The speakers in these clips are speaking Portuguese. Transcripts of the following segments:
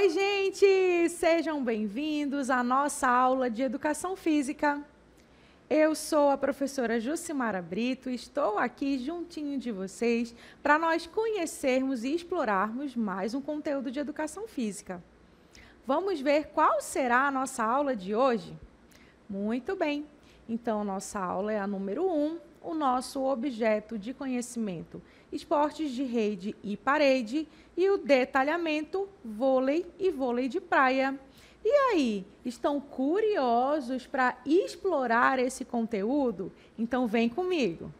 Oi, gente! Sejam bem-vindos à nossa aula de Educação Física. Eu sou a professora Jucimara Brito e estou aqui juntinho de vocês para nós conhecermos e explorarmos mais um conteúdo de Educação Física. Vamos ver qual será a nossa aula de hoje? Muito bem! Então, nossa aula é a número 1, o nosso objeto de conhecimento, esportes de rede e parede, e o detalhamento, vôlei e vôlei de praia. E aí, estão curiosos para explorar esse conteúdo? Então, vem comigo!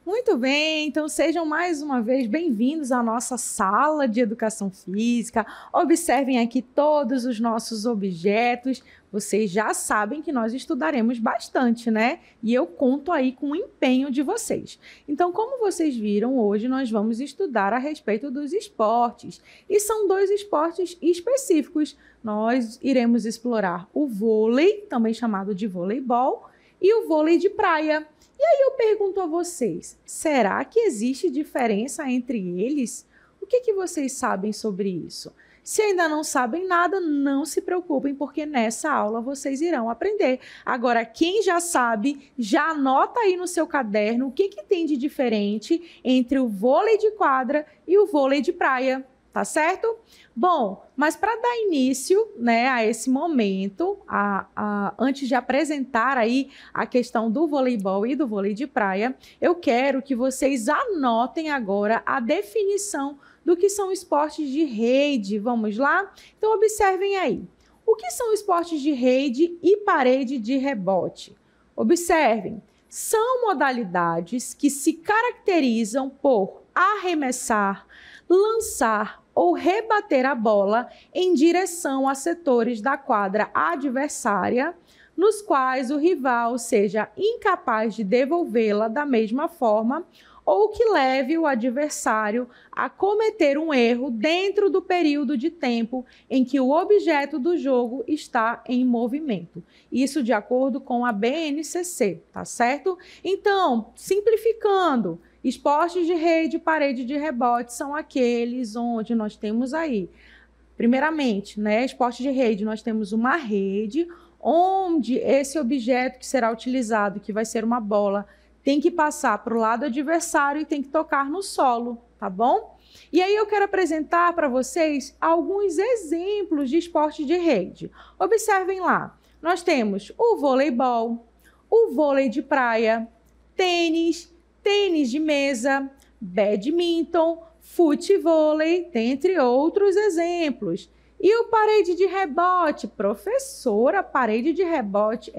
Muito bem, então sejam mais uma vez bem-vindos à nossa sala de Educação Física. Observem aqui todos os nossos objetos. Vocês já sabem que nós estudaremos bastante, né? E eu conto aí com o empenho de vocês. Então, como vocês viram, hoje nós vamos estudar a respeito dos esportes. E são dois esportes específicos. Nós iremos explorar o vôlei, também chamado de voleibol, e o vôlei de praia. E aí eu pergunto a vocês, será que existe diferença entre eles? O que vocês sabem sobre isso? Se ainda não sabem nada, não se preocupem, porque nessa aula vocês irão aprender. Agora, quem já sabe, já anota aí no seu caderno o que tem de diferente entre o vôlei de quadra e o vôlei de praia. Tá certo? Bom, mas para dar início, né, a esse momento, antes de apresentar aí a questão do voleibol e do vôlei de praia, eu quero que vocês anotem agora a definição do que são esportes de rede. Vamos lá? Então, observem aí. O que são esportes de rede e parede de rebote? Observem. São modalidades que se caracterizam por arremessar, lançar ou rebater a bola em direção a setores da quadra adversária, nos quais o rival seja incapaz de devolvê-la da mesma forma ou que leve o adversário a cometer um erro dentro do período de tempo em que o objeto do jogo está em movimento. Isso de acordo com a BNCC, tá certo? Então, simplificando, esportes de rede e parede de rebote são aqueles onde nós temos aí, primeiramente, né, esporte de rede, nós temos uma rede onde esse objeto que será utilizado, que vai ser uma bola, tem que passar para o lado adversário e tem que tocar no solo, tá bom? E aí eu quero apresentar para vocês alguns exemplos de esporte de rede. Observem lá, nós temos o voleibol, o vôlei de praia, tênis de mesa, badminton, futevôlei, dentre outros exemplos. E o parede de rebote, professora, parede de rebote,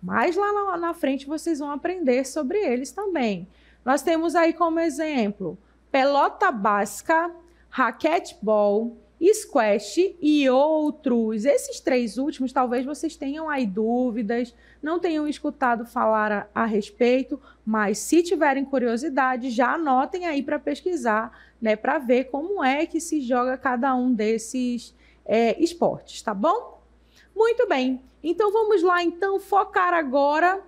mais lá na frente vocês vão aprender sobre eles também. Nós temos aí como exemplo, pelota basca, raquetebol, squash e outros. Esses três últimos, talvez vocês tenham aí dúvidas, não tenham escutado falar a respeito, mas se tiverem curiosidade, já anotem aí para pesquisar, né, para ver como é que se joga cada um desses esportes, tá bom? Muito bem, então vamos lá então focar agora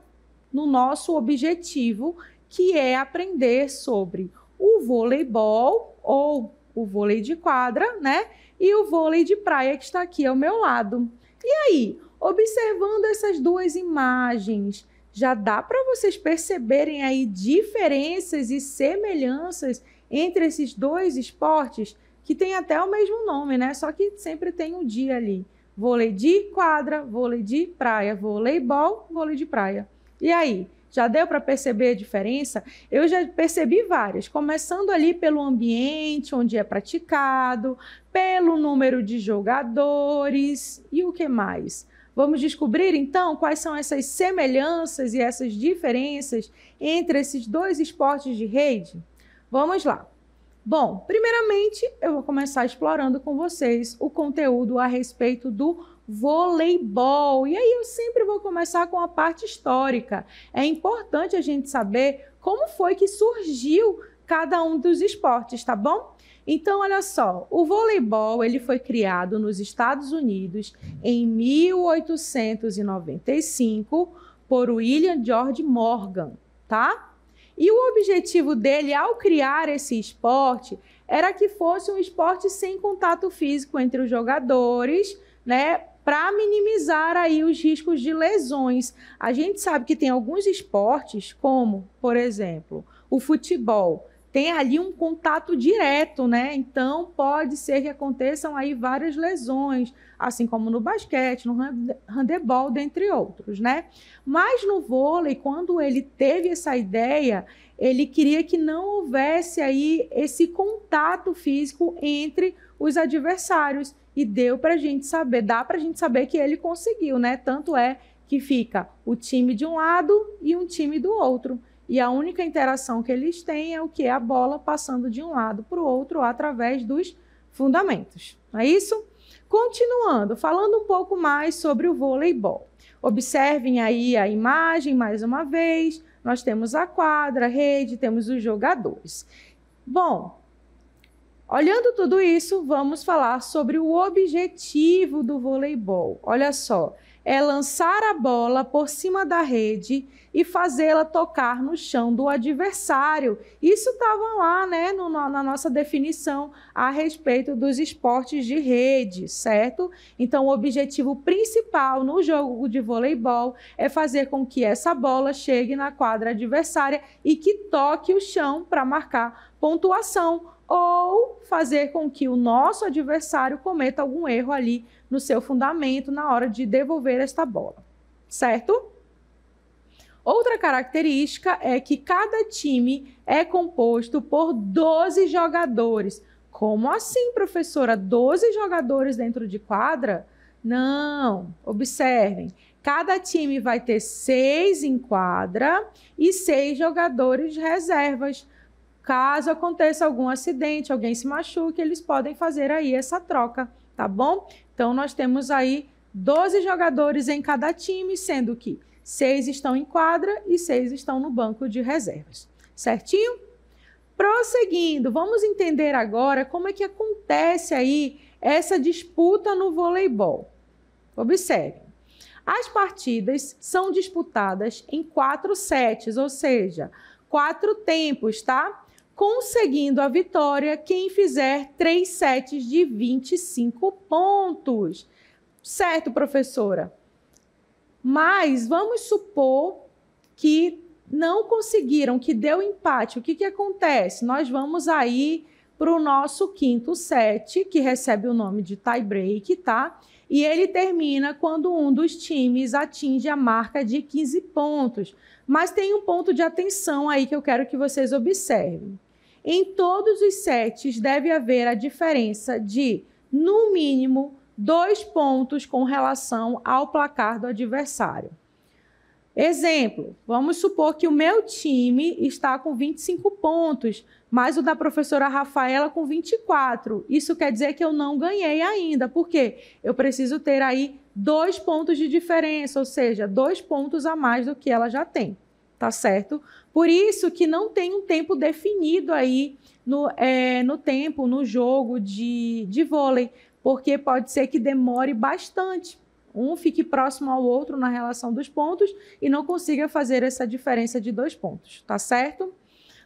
no nosso objetivo, que é aprender sobre o voleibol ou o vôlei de quadra, né? E o vôlei de praia que está aqui ao meu lado. E aí, observando essas duas imagens, já dá para vocês perceberem aí diferenças e semelhanças entre esses dois esportes, que tem até o mesmo nome, né? Só que sempre tem um dia ali. Vôlei de quadra, vôlei de praia, voleibol, vôlei de praia. E aí? Já deu para perceber a diferença? Eu já percebi várias, começando ali pelo ambiente onde é praticado, pelo número de jogadores e o que mais? Vamos descobrir então quais são essas semelhanças e essas diferenças entre esses dois esportes de rede? Vamos lá. Bom, primeiramente eu vou começar explorando com vocês o conteúdo a respeito do voleibol. E aí eu sempre vou começar com a parte histórica. É importante a gente saber como foi que surgiu cada um dos esportes, tá bom? Então, olha só, o voleibol ele foi criado nos Estados Unidos em 1895 por William George Morgan, tá? E o objetivo dele, ao criar esse esporte, era que fosse um esporte sem contato físico entre os jogadores, né? Para minimizar aí os riscos de lesões. A gente sabe que tem alguns esportes, como, por exemplo, o futebol, tem ali um contato direto, né? Então, pode ser que aconteçam aí várias lesões, assim como no basquete, no handebol, dentre outros, né? Mas no vôlei, quando ele teve essa ideia, ele queria que não houvesse aí esse contato físico entre os adversários. E deu para a gente saber, dá para a gente saber que ele conseguiu, né? Tanto é que fica o time de um lado e um time do outro. E a única interação que eles têm é o que? A bola passando de um lado para o outro através dos fundamentos. Não é isso? Continuando, falando um pouco mais sobre o voleibol. Observem aí a imagem mais uma vez. Nós temos a quadra, a rede, temos os jogadores. Bom, olhando tudo isso, vamos falar sobre o objetivo do voleibol. Olha só, é lançar a bola por cima da rede e fazê-la tocar no chão do adversário. Isso estava lá, né, na nossa definição a respeito dos esportes de rede, certo? Então, o objetivo principal no jogo de voleibol é fazer com que essa bola chegue na quadra adversária e que toque o chão para marcar pontuação, ou fazer com que o nosso adversário cometa algum erro ali no seu fundamento na hora de devolver esta bola, certo? Outra característica é que cada time é composto por 12 jogadores. Como assim, professora? 12 jogadores dentro de quadra? Não, observem. Cada time vai ter 6 em quadra e 6 jogadores reservas. Caso aconteça algum acidente, alguém se machuque, eles podem fazer aí essa troca, tá bom? Então, nós temos aí 12 jogadores em cada time, sendo que 6 estão em quadra e 6 estão no banco de reservas, certinho? Prosseguindo, vamos entender agora como é que acontece aí essa disputa no voleibol. Observem, as partidas são disputadas em 4 sets, ou seja, 4 tempos, tá? Conseguindo a vitória quem fizer 3 sets de 25 pontos. Certo, professora? Mas vamos supor que não conseguiram, que deu empate. O que acontece? Nós vamos aí para o nosso 5º set, que recebe o nome de tie break, tá? E ele termina quando um dos times atinge a marca de 15 pontos. Mas tem um ponto de atenção aí que eu quero que vocês observem. Em todos os sets deve haver a diferença de, no mínimo, 2 pontos com relação ao placar do adversário. Exemplo, vamos supor que o meu time está com 25 pontos, mas o da professora Rafaela com 24. Isso quer dizer que eu não ganhei ainda. Por quê? Eu preciso ter aí 2 pontos de diferença, ou seja, 2 pontos a mais do que ela já tem. Tá certo? Por isso que não tem um tempo definido aí no jogo de vôlei, porque pode ser que demore bastante. Um fique próximo ao outro na relação dos pontos e não consiga fazer essa diferença de 2 pontos, tá certo?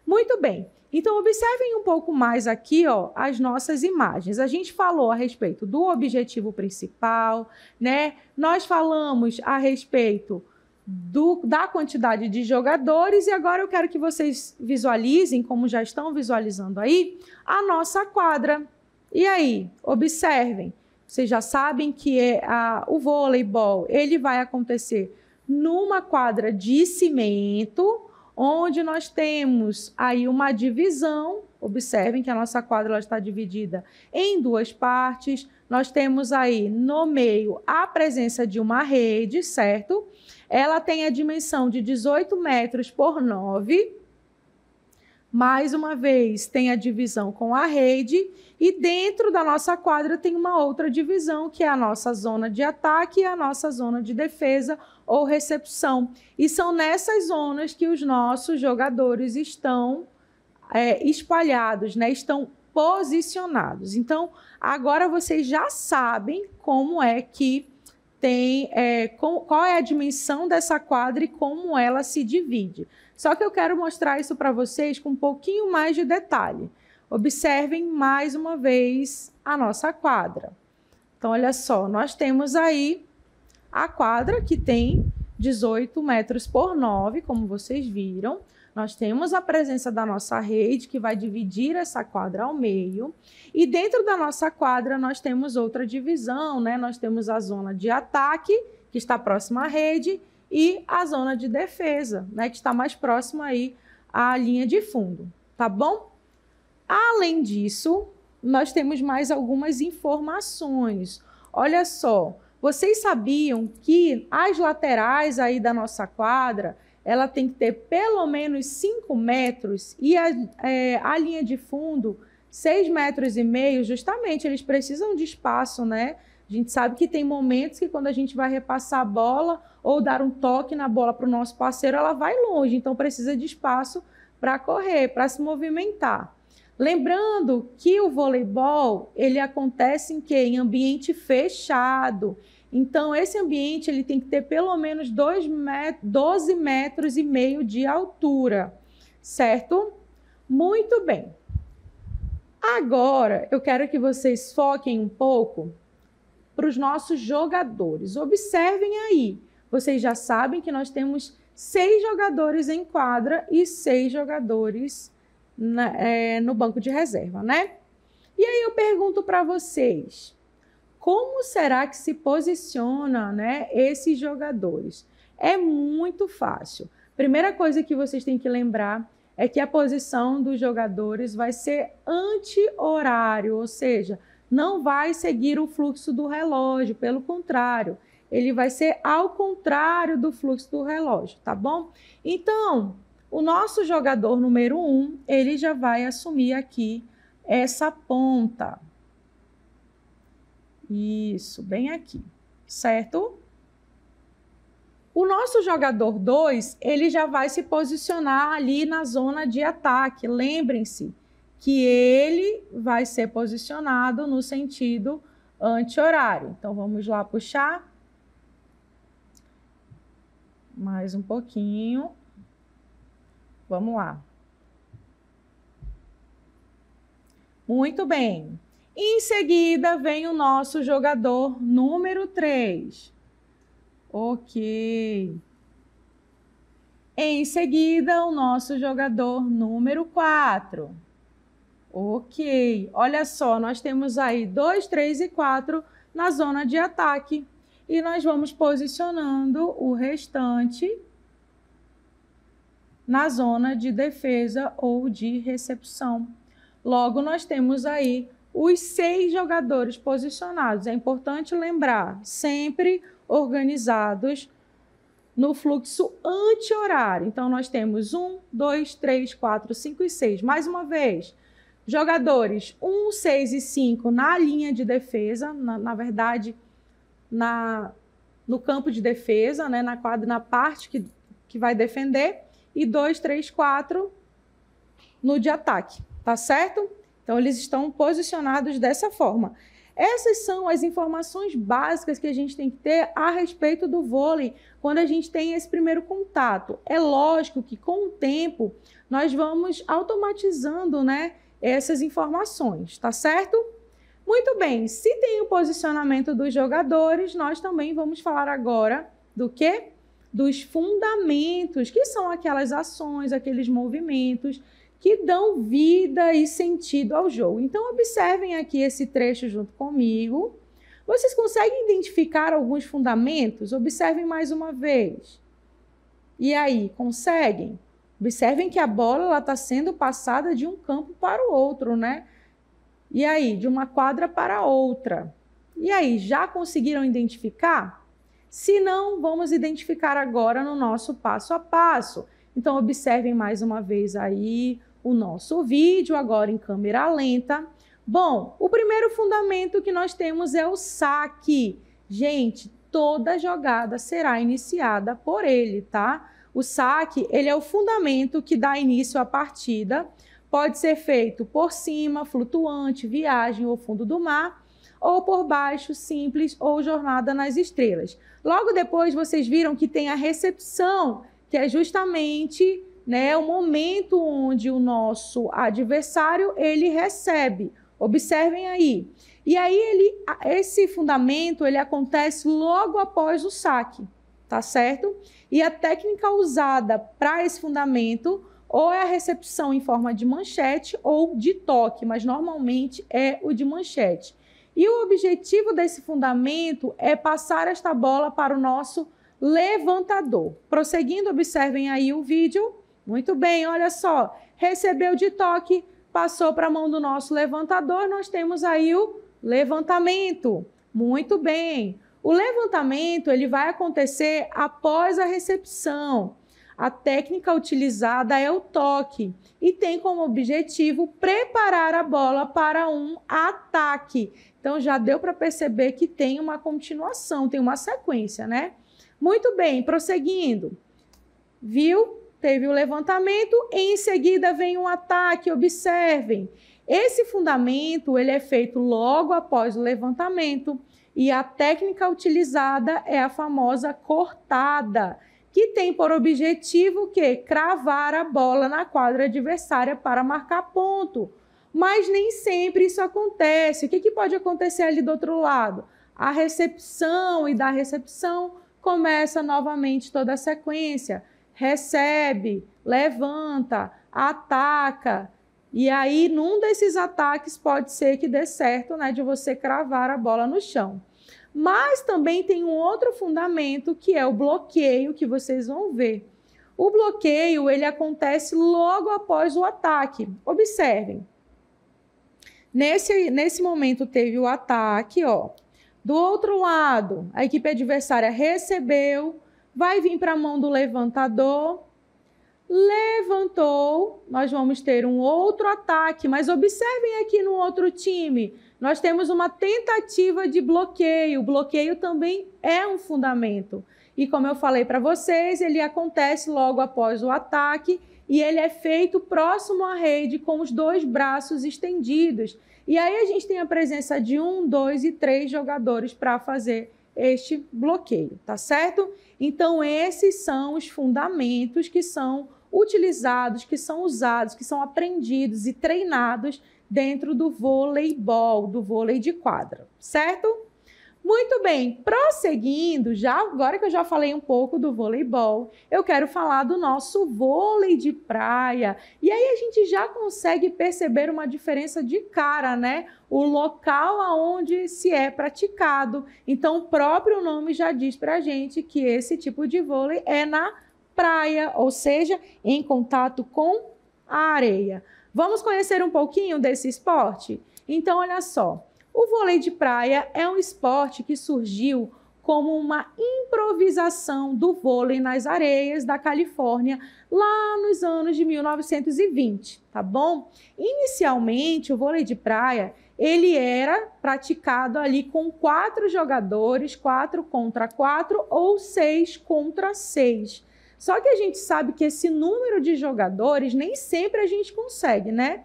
Muito bem. Então, observem um pouco mais aqui, ó, as nossas imagens. A gente falou a respeito do objetivo principal, né? Nós falamos a respeito da quantidade de jogadores e agora eu quero que vocês visualizem, como já estão visualizando aí, a nossa quadra. E aí, observem, vocês já sabem que o voleibol ele vai acontecer numa quadra de cimento, onde nós temos aí uma divisão. Observem que a nossa quadra ela está dividida em 2 partes. Nós temos aí no meio a presença de uma rede, certo? Ela tem a dimensão de 18 metros por 9. Mais uma vez, tem a divisão com a rede. E dentro da nossa quadra tem uma outra divisão, que é a nossa zona de ataque e a nossa zona de defesa ou recepção. E são nessas zonas que os nossos jogadores estão espalhados, né? Estão posicionados. Então, agora vocês já sabem como é que tem qual é a dimensão dessa quadra e como ela se divide. Só que eu quero mostrar isso para vocês com um pouquinho mais de detalhe. Observem mais uma vez a nossa quadra. Então, olha só, nós temos aí a quadra que tem 18 metros por 9, como vocês viram. Nós temos a presença da nossa rede, que vai dividir essa quadra ao meio. E dentro da nossa quadra, nós temos outra divisão, né? Nós temos a zona de ataque, que está próxima à rede, e a zona de defesa, né? Que está mais próxima aí à linha de fundo, tá bom? Além disso, nós temos mais algumas informações. Olha só, vocês sabiam que as laterais aí da nossa quadra, ela tem que ter pelo menos 5 metros e a linha de fundo 6,5 metros, justamente, eles precisam de espaço, né? A gente sabe que tem momentos que quando a gente vai repassar a bola ou dar um toque na bola para o nosso parceiro, ela vai longe, então precisa de espaço para correr, para se movimentar. Lembrando que o voleibol, ele acontece em quê? Em ambiente fechado. Então, esse ambiente ele tem que ter pelo menos 12,5 metros de altura, certo? Muito bem. Agora, eu quero que vocês foquem um pouco para os nossos jogadores. Observem aí. Vocês já sabem que nós temos 6 jogadores em quadra e 6 jogadores no banco de reserva, né? E aí eu pergunto para vocês, como será que se posiciona, né, esses jogadores? É muito fácil. Primeira coisa que vocês têm que lembrar é que a posição dos jogadores vai ser anti-horário, ou seja, não vai seguir o fluxo do relógio, pelo contrário, ele vai ser ao contrário do fluxo do relógio, tá bom? Então, o nosso jogador número 1, ele já vai assumir aqui essa ponta. Isso, bem aqui, certo? O nosso jogador 2, ele já vai se posicionar ali na zona de ataque. Lembrem-se que ele vai ser posicionado no sentido anti-horário. Então, vamos lá puxar. Mais um pouquinho. Vamos lá. Muito bem. Em seguida, vem o nosso jogador número 3. Ok. Em seguida, o nosso jogador número 4. Ok. Olha só, nós temos aí 2, 3 e 4 na zona de ataque. E nós vamos posicionando o restante na zona de defesa ou de recepção. Logo, nós temos aí os 6 jogadores posicionados. É importante lembrar, sempre organizados no fluxo anti-horário. Então, nós temos 1, 2, 3, 4, 5 e 6. Mais uma vez, jogadores 1, 6 e 5 na linha de defesa, na verdade, no campo de defesa, né, na quadra, na parte que vai defender, e 2, 3, 4 no de ataque, tá certo? Então, eles estão posicionados dessa forma. Essas são as informações básicas que a gente tem que ter a respeito do vôlei quando a gente tem esse primeiro contato. É lógico que, com o tempo, nós vamos automatizando, né, essas informações, tá certo? Muito bem, se tem o posicionamento dos jogadores, nós também vamos falar agora do quê? Dos fundamentos, que são aquelas ações, aqueles movimentos que dão vida e sentido ao jogo. Então, observem aqui esse trecho junto comigo. Vocês conseguem identificar alguns fundamentos? Observem mais uma vez. E aí, conseguem? Observem que a bola está sendo passada de um campo para o outro, né? E aí, de uma quadra para outra. E aí, já conseguiram identificar? Se não, vamos identificar agora no nosso passo a passo. Então, observem mais uma vez aí o nosso vídeo, agora em câmera lenta. Bom, o primeiro fundamento que nós temos é o saque. Gente, toda jogada será iniciada por ele, tá? O saque, ele é o fundamento que dá início à partida. Pode ser feito por cima, flutuante, viagem ou fundo do mar. ou por baixo, simples, ou jornada nas estrelas. Logo depois, vocês viram que tem a recepção, que é justamente, né, o momento onde o nosso adversário ele recebe. Observem aí. E aí, esse fundamento ele acontece logo após o saque, tá certo? E a técnica usada para esse fundamento ou é a recepção em forma de manchete ou de toque, mas normalmente é o de manchete. E o objetivo desse fundamento é passar esta bola para o nosso levantador. Prosseguindo, observem aí o vídeo. Muito bem, olha só. Recebeu de toque, passou para a mão do nosso levantador, nós temos aí o levantamento. Muito bem. O levantamento ele vai acontecer após a recepção. A técnica utilizada é o toque e tem como objetivo preparar a bola para um ataque. Então, já deu para perceber que tem uma continuação, tem uma sequência, né? Muito bem, prosseguindo. Viu? Teve o levantamento, em seguida vem um ataque, observem. Esse fundamento ele é feito logo após o levantamento e a técnica utilizada é a famosa cortada, que tem por objetivo que cravar a bola na quadra adversária para marcar ponto. Mas nem sempre isso acontece. O que pode acontecer ali do outro lado? A recepção, e da recepção começa novamente toda a sequência. Recebe, levanta, ataca. E aí, num desses ataques, pode ser que dê certo, né, de você cravar a bola no chão. Mas também tem um outro fundamento, que é o bloqueio, que vocês vão ver. O bloqueio, ele acontece logo após o ataque. Observem. Nesse momento teve o ataque, ó. Do outro lado, a equipe adversária recebeu, vai vir para a mão do levantador, levantou, nós vamos ter um outro ataque, mas observem aqui no outro time, nós temos uma tentativa de bloqueio. O bloqueio também é um fundamento. E como eu falei para vocês, ele acontece logo após o ataque e ele é feito próximo à rede com os dois braços estendidos. E aí a gente tem a presença de 1, 2 e 3 jogadores para fazer este bloqueio, tá certo? Então esses são os fundamentos que são utilizados, que são usados, que são aprendidos e treinados dentro do voleibol, do vôlei de quadra, certo? Muito bem, prosseguindo, agora que eu já falei um pouco do voleibol, eu quero falar do nosso vôlei de praia. E aí a gente já consegue perceber uma diferença de cara, né? O local aonde se é praticado. Então, o próprio nome já diz pra gente que esse tipo de vôlei é na praia, ou seja, em contato com a areia. Vamos conhecer um pouquinho desse esporte? Então, olha só. O vôlei de praia é um esporte que surgiu como uma improvisação do vôlei nas areias da Califórnia lá nos anos de 1920, tá bom? Inicialmente, o vôlei de praia, ele era praticado ali com 4 jogadores, 4 contra 4 ou 6 contra 6. Só que a gente sabe que esse número de jogadores nem sempre a gente consegue, né?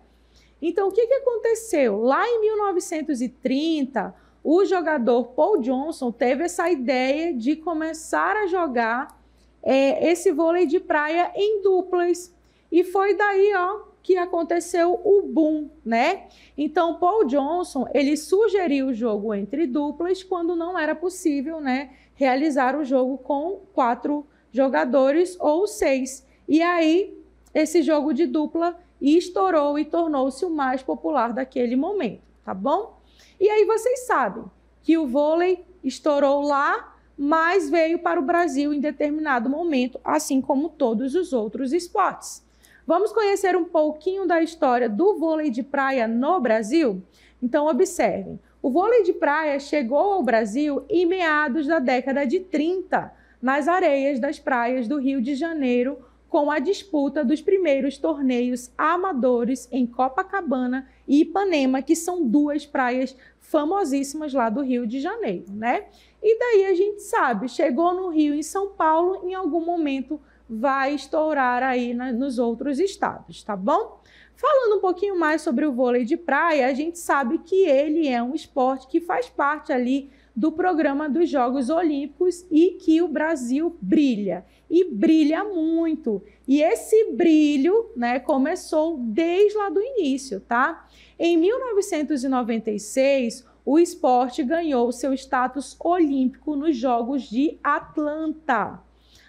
Então, o que aconteceu? Lá em 1930, o jogador Paul Johnson teve essa ideia de começar a jogar esse vôlei de praia em duplas. E foi daí, ó, que aconteceu o boom, né? Então, Paul Johnson, ele sugeriu o jogo entre duplas quando não era possível, né, realizar o jogo com 4 jogadores ou 6. E aí, esse jogo de dupla estourou e tornou-se o mais popular daquele momento, tá bom? E aí vocês sabem que o vôlei estourou lá, mas veio para o Brasil em determinado momento, assim como todos os outros esportes. Vamos conhecer um pouquinho da história do vôlei de praia no Brasil? Então, observem. O vôlei de praia chegou ao Brasil em meados da década de 30, nas areias das praias do Rio de Janeiro, com a disputa dos primeiros torneios amadores em Copacabana e Ipanema, que são 2 praias famosíssimas lá do Rio de Janeiro, né? E daí a gente sabe, chegou no Rio, em São Paulo, em algum momento vai estourar aí nos outros estados, tá bom? Falando um pouquinho mais sobre o vôlei de praia, a gente sabe que ele é um esporte que faz parte ali do programa dos Jogos Olímpicos e que o Brasil brilha, e brilha muito. E esse brilho, né, começou desde lá do início, tá? Em 1996, o esporte ganhou seu status olímpico nos Jogos de Atlanta.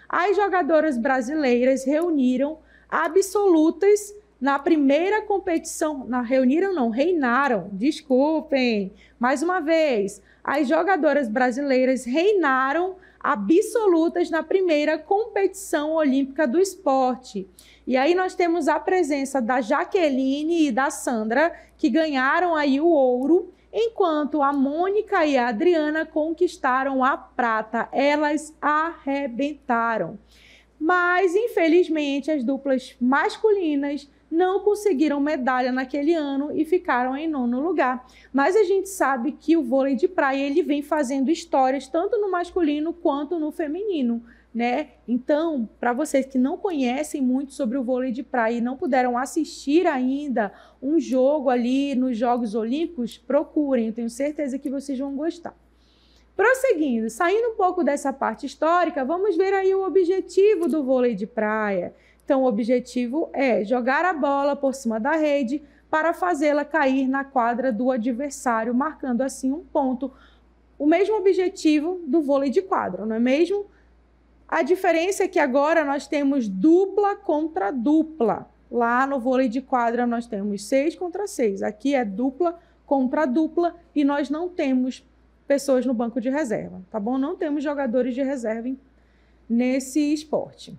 As jogadoras brasileiras reuniram absolutas na primeira competição, reinaram, desculpem, mais uma vez, as jogadoras brasileiras reinaram absolutas na primeira competição olímpica do esporte. E aí nós temos a presença da Jaqueline e da Sandra, que ganharam aí o ouro, enquanto a Mônica e a Adriana conquistaram a prata. Elas arrebentaram. Mas, infelizmente, as duplas masculinas não conseguiram medalha naquele ano e ficaram em 9º lugar. Mas a gente sabe que o vôlei de praia ele vem fazendo histórias tanto no masculino quanto no feminino, né? Então, para vocês que não conhecem muito sobre o vôlei de praia e não puderam assistir ainda um jogo ali nos Jogos Olímpicos, procurem, eu tenho certeza que vocês vão gostar. Prosseguindo, saindo um pouco dessa parte histórica, vamos ver aí o objetivo do vôlei de praia. Então, o objetivo é jogar a bola por cima da rede para fazê-la cair na quadra do adversário, marcando assim um ponto. O mesmo objetivo do vôlei de quadra, não é mesmo? A diferença é que agora nós temos dupla contra dupla. Lá no vôlei de quadra nós temos 6 contra 6. Aqui é dupla contra dupla e nós não temos pessoas no banco de reserva, tá bom? Não temos jogadores de reserva nesse esporte.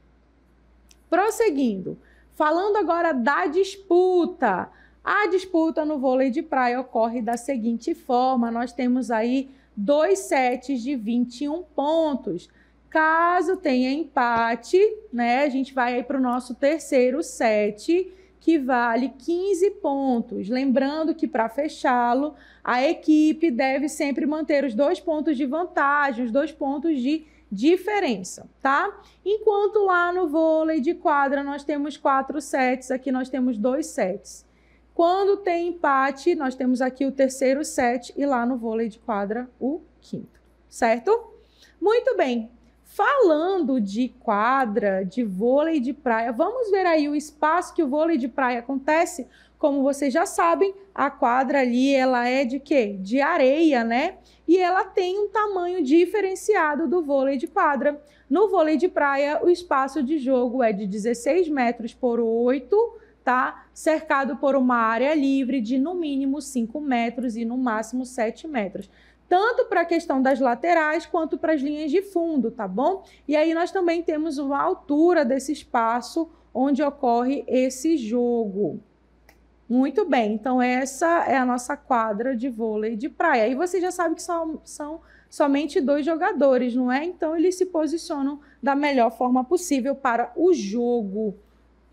Prosseguindo, falando agora da disputa. A disputa no vôlei de praia ocorre da seguinte forma, nós temos aí 2 sets de 21 pontos. Caso tenha empate, né, a gente vai aí para o nosso terceiro set, que vale 15 pontos. Lembrando que para fechá-lo, a equipe deve sempre manter os 2 pontos de vantagem, os 2 pontos de diferença, tá? Enquanto lá no vôlei de quadra nós temos 4 sets, aqui nós temos 2 sets. Quando tem empate, nós temos aqui o terceiro set e lá no vôlei de quadra o 5º, certo? Muito bem. Falando de quadra, de vôlei de praia, vamos ver aí o espaço que o vôlei de praia acontece. Como vocês já sabem, a quadra ali, ela é de quê? De areia, né? E ela tem um tamanho diferenciado do vôlei de quadra. No vôlei de praia, o espaço de jogo é de 16 metros por 8, tá? Cercado por uma área livre de no mínimo 5 metros e no máximo 7 metros. Tanto para a questão das laterais quanto para as linhas de fundo, tá bom? E aí nós também temos uma altura desse espaço onde ocorre esse jogo. Muito bem, então essa é a nossa quadra de vôlei de praia. E você já sabe que são somente 2 jogadores, não é? Então eles se posicionam da melhor forma possível para o jogo.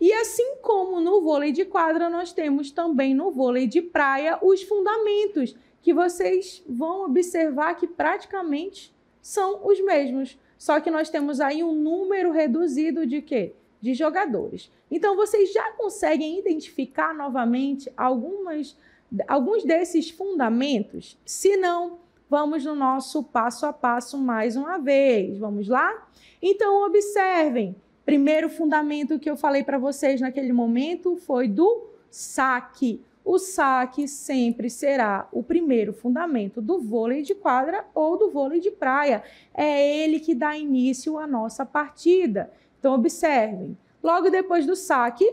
E assim como no vôlei de quadra, nós temos também no vôlei de praia os fundamentos, que vocês vão observar que praticamente são os mesmos. Só que nós temos aí um número reduzido de quê? De jogadores. Então, vocês já conseguem identificar novamente alguns desses fundamentos? Se não, vamos no nosso passo a passo mais uma vez. Vamos lá? Então, observem. Primeiro fundamento que eu falei para vocês naquele momento foi do saque. O saque sempre será o primeiro fundamento do vôlei de quadra ou do vôlei de praia. É ele que dá início à nossa partida. Então, observem. Logo depois do saque,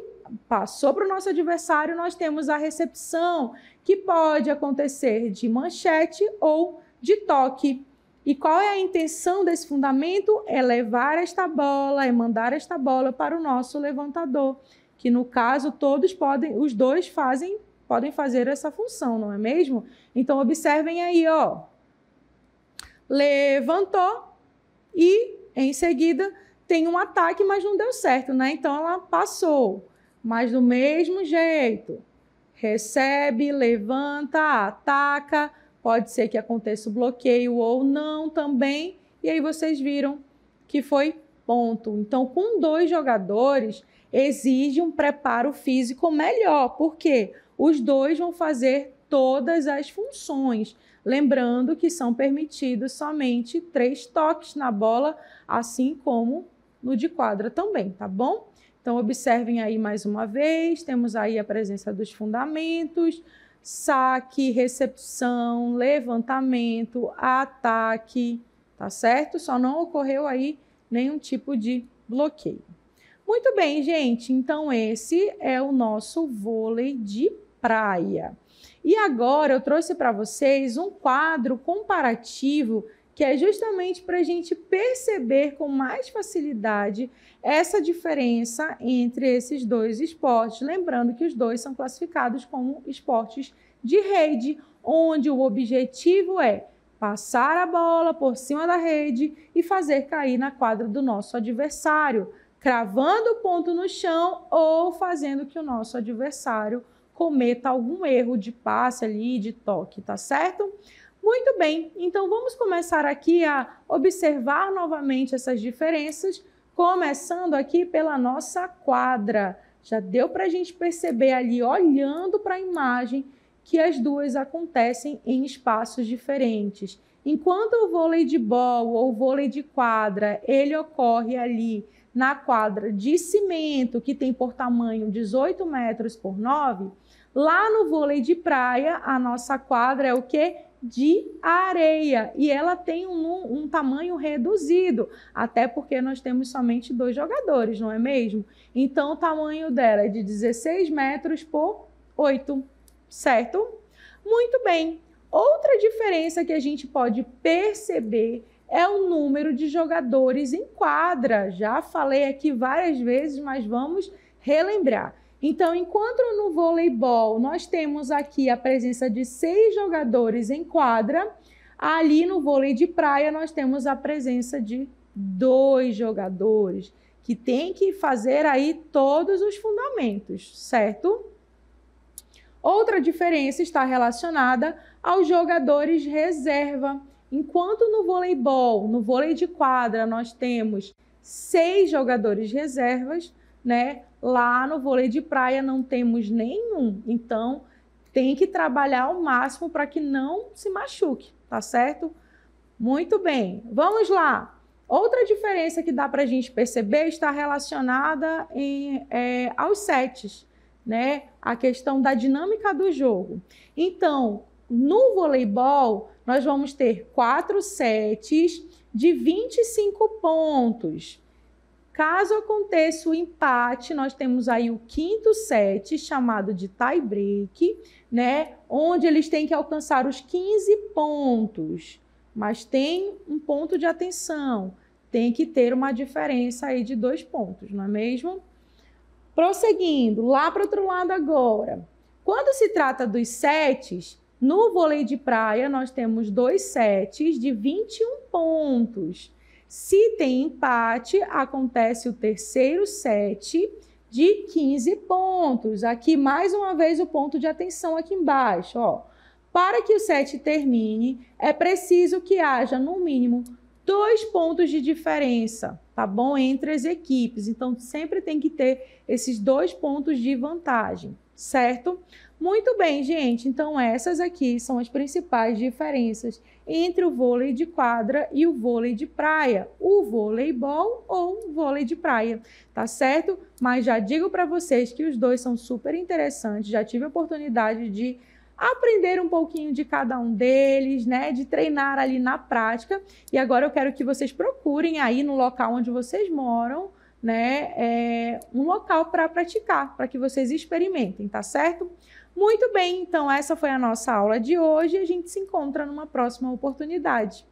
passou para o nosso adversário, nós temos a recepção, que pode acontecer de manchete ou de toque. E qual é a intenção desse fundamento? É levar esta bola, é mandar esta bola para o nosso levantador, que no caso os dois podem fazer essa função, não é mesmo? Então, observem aí, ó. Levantou e, em seguida, tem um ataque, mas não deu certo, né? Então, ela passou, mas do mesmo jeito. Recebe, levanta, ataca, pode ser que aconteça o bloqueio ou não também. E aí vocês viram que foi ponto. Então, com 2 jogadores, exige um preparo físico melhor, porque os 2 vão fazer todas as funções. Lembrando que são permitidos somente 3 toques na bola, assim como no de quadra também, tá bom? Então, observem aí mais uma vez, temos aí a presença dos fundamentos, saque, recepção, levantamento, ataque, tá certo? Só não ocorreu aí nenhum tipo de bloqueio. Muito bem, gente, então esse é o nosso vôlei de praia. E agora eu trouxe para vocês um quadro comparativo que é justamente para a gente perceber com mais facilidade essa diferença entre esses 2 esportes. Lembrando que os 2 são classificados como esportes de rede, onde o objetivo é passar a bola por cima da rede e fazer cair na quadra do nosso adversário, cravando o ponto no chão ou fazendo que o nosso adversário cometa algum erro de passe ali, de toque, tá certo? Muito bem, então vamos começar aqui a observar novamente essas diferenças, começando aqui pela nossa quadra. Já deu para a gente perceber ali, olhando para a imagem, que as duas acontecem em espaços diferentes. Enquanto o vôlei de bola ou vôlei de quadra, ele ocorre ali na quadra de cimento, que tem por tamanho 18 metros por 9, lá no vôlei de praia, a nossa quadra é o quê? De areia, e ela tem um tamanho reduzido, até porque nós temos somente 2 jogadores, não é mesmo? Então, o tamanho dela é de 16 metros por 8, certo? Muito bem. Outra diferença que a gente pode perceber é o número de jogadores em quadra. Já falei aqui várias vezes, mas vamos relembrar. Então, enquanto no voleibol nós temos aqui a presença de 6 jogadores em quadra, ali no vôlei de praia nós temos a presença de 2 jogadores, que tem que fazer aí todos os fundamentos, certo? Outra diferença está relacionada aos jogadores reserva. Enquanto no voleibol, no vôlei de quadra, nós temos 6 jogadores reservas, né? Lá no vôlei de praia não temos nenhum, então tem que trabalhar ao máximo para que não se machuque, tá certo? Muito bem, vamos lá. Outra diferença que dá para a gente perceber está relacionada aos sets, né? A questão da dinâmica do jogo. Então, no voleibol, nós vamos ter 4 sets de 25 pontos. Caso aconteça o empate, nós temos aí o 5º set, chamado de tie break, né? Onde eles têm que alcançar os 15 pontos. Mas tem um ponto de atenção, tem que ter uma diferença aí de 2 pontos, não é mesmo? Prosseguindo, lá para o outro lado agora. Quando se trata dos sets, no vôlei de praia nós temos 2 sets de 21 pontos. Se tem empate, acontece o 3º set de 15 pontos. Aqui, mais uma vez, o ponto de atenção aqui embaixo. Ó. Para que o set termine, é preciso que haja, no mínimo, 2 pontos de diferença, tá bom? Entre as equipes. Então, sempre tem que ter esses 2 pontos de vantagem, certo? Muito bem, gente. Então, essas aqui são as principais diferenças entre o vôlei de quadra e o vôlei de praia, o voleibol ou o vôlei de praia, tá certo? Mas já digo para vocês que os 2 são super interessantes, já tive a oportunidade de aprender um pouquinho de cada um deles, né? De treinar ali na prática, e agora eu quero que vocês procurem aí no local onde vocês moram, né? Um local para praticar, para que vocês experimentem, tá certo? Muito bem, então essa foi a nossa aula de hoje e a gente se encontra numa próxima oportunidade.